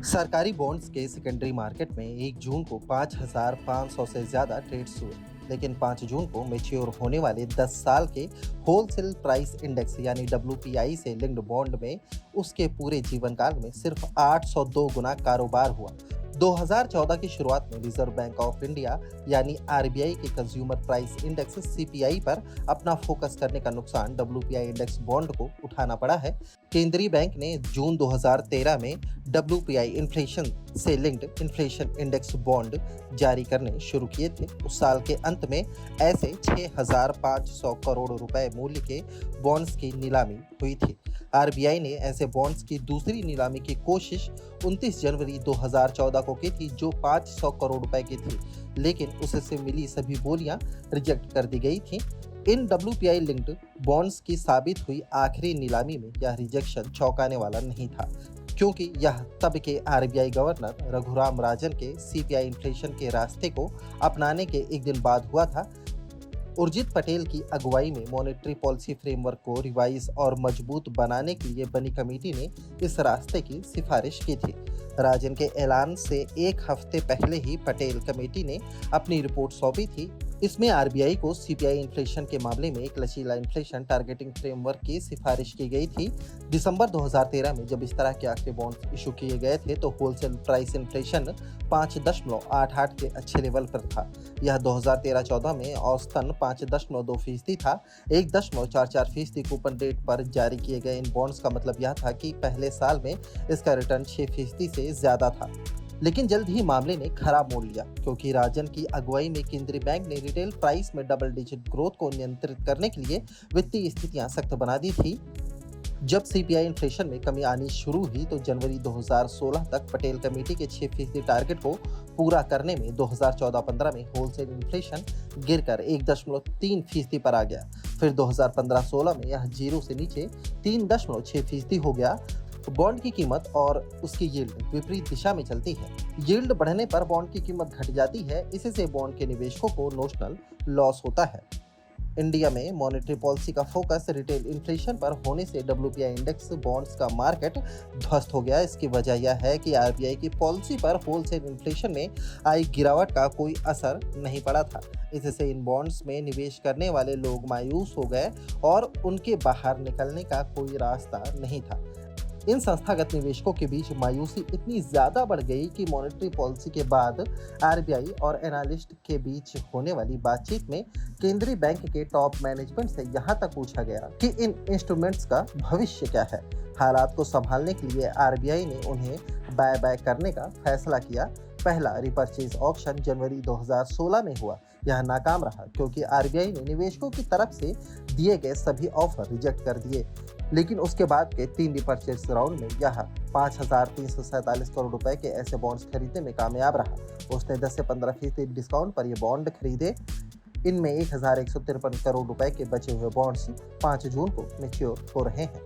सरकारी बॉन्ड्स के secondary market में 1 जून को 5,500 से ज़्यादा ट्रेड्स हुए, लेकिन 5 जून को मैच्योर होने वाले 10 साल के होलसेल प्राइस इंडेक्स यानी डब्ल्यूपीआई से लिंक्ड बॉन्ड में उसके पूरे जीवन काल में सिर्फ 802 गुना कारोबार हुआ। 2014 की शुरुआत में रिजर्व बैंक ऑफ इंडिया यानी आरबीआई के कंज्यूमर प्राइस इंडेक्स सीपीआई पर अपना फोकस करने का नुकसान डब्ल्यूपीआई इंडेक्स बॉन्ड को उठाना पड़ा है। केंद्रीय बैंक ने जून 2013 में डब्ल्यूपीआई इन्फ्लेशन से लिंक्ड इन्फ्लेशन इंडेक्स बॉन्ड जारी करने शुरू किए थे। उस साल के अंत में ऐसे 6,500 करोड़ रुपए मूल्य के बॉन्ड्स की नीलामी हुई थी। आरबीआई ने ऐसे बॉन्ड्स की दूसरी नीलामी की कोशिश 29 जनवरी 2014 को की थी, जो 500 करोड़ रुपए की थी, लेकिन उससे मिली सभी बोलियां रिजेक्ट कर दी गई थी। इन डब्ल्यूपीआई लिंक्ड बॉन्ड्स की साबित हुई आखिरी नीलामी में यह रिजेक्शन चौंकाने वाला नहीं था, क्योंकि यह तब के आरबीआई गवर्नर रघुराम राजन के सीपीआई इन्फ्लेशन के रास्ते को अपनाने के एक दिन बाद हुआ था। उर्जित पटेल की अगुवाई में मॉनेटरी पॉलिसी फ्रेमवर्क को रिवाइज और मजबूत बनाने के लिए बनी कमेटी ने इस रास्ते की सिफारिश की थी। राजन के ऐलान से एक हफ्ते पहले ही पटेल कमेटी ने अपनी रिपोर्ट सौंपी थी। इसमें आरबीआई को सीपीआई इन्फ्लेशन के मामले में एक लचीला इन्फ्लेशन टारगेटिंग फ्रेमवर्क की सिफारिश की गई थी। दिसंबर 2013 में जब इस तरह के आखिरी बॉन्ड्स इशू किए गए थे तो होलसेल प्राइस इन्फ्लेशन 5.88 के अच्छे लेवल पर था। यह 2013-14 में औसतन 5.2% था। 1.44% कूपन रेट पर जारी किए गए इन बॉन्ड्स का मतलब यह था कि पहले साल में इसका रिटर्न 6% से ज्यादा था। लेकिन जल्द ही मामले ने खराब मोड़ लिया, क्योंकि राजन की अगुवाई में केंद्रीय बैंक ने रिटेल प्राइस में डबल डिजिट ग्रोथ को नियंत्रित करने के लिए वित्तीय स्थितियां सख्त बना दी थी। जब सीपीआई इन्फ्लेशन में कमी आनी शुरू हुई तो जनवरी 2016 तक पटेल कमेटी के 6% टारगेट को पूरा करने में 2014-15 में होलसेल इन्फ्लेशन गिरकर 1.3% पर आ गया। फिर 2015-16 में यह जीरो से नीचे 3.6% हो गया। बॉन्ड की कीमत और उसकी यील्ड विपरीत दिशा में चलती है। यील्ड बढ़ने पर बॉन्ड की कीमत घट जाती है, इससे बॉन्ड के निवेशकों को नोशनल लॉस होता है। इंडिया में मॉनेटरी पॉलिसी का फोकस रिटेल इन्फ्लेशन पर होने से डब्ल्यूपीआई इंडेक्स बॉन्ड्स का मार्केट ध्वस्त हो गया। इसकी वजह यह है कि आरबीआई की पॉलिसी पर होलसेल इन्फ्लेशन में आई गिरावट का कोई असर नहीं पड़ा था। इससे इन बॉन्ड्स में निवेश करने वाले लोग मायूस हो गए और उनके बाहर निकलने का कोई रास्ता नहीं था। इन संस्थागत निवेशकों के बीच मायूसी इतनी ज्यादा बढ़ गई कि मॉनेटरी पॉलिसी के बाद आरबीआई और एनालिस्ट के बीच होने वाली बातचीत में केंद्रीय बैंक के टॉप मैनेजमेंट से यहां तक पूछा गया कि इन इंस्ट्रूमेंट्स का भविष्य क्या है। हालात को संभालने के लिए आरबीआई ने उन्हें बाय करने का फैसला किया। पहला रिपर्चेज ऑक्शन जनवरी 2016 में हुआ। यह नाकाम रहा क्योंकि आरबीआई ने निवेशकों की तरफ से दिए गए सभी ऑफर रिजेक्ट कर दिए। लेकिन उसके बाद के 3 रिपर्चेज राउंड में यह 5,347 करोड़ रुपए के ऐसे बॉन्ड्स खरीदने में कामयाब रहा। उसने 10 से 15% डिस्काउंट पर ये बॉन्ड खरीदे। इनमें 1,153 करोड़ रुपए के बचे हुए बॉन्ड्स 5 जून को मैच्योर हो रहे हैं।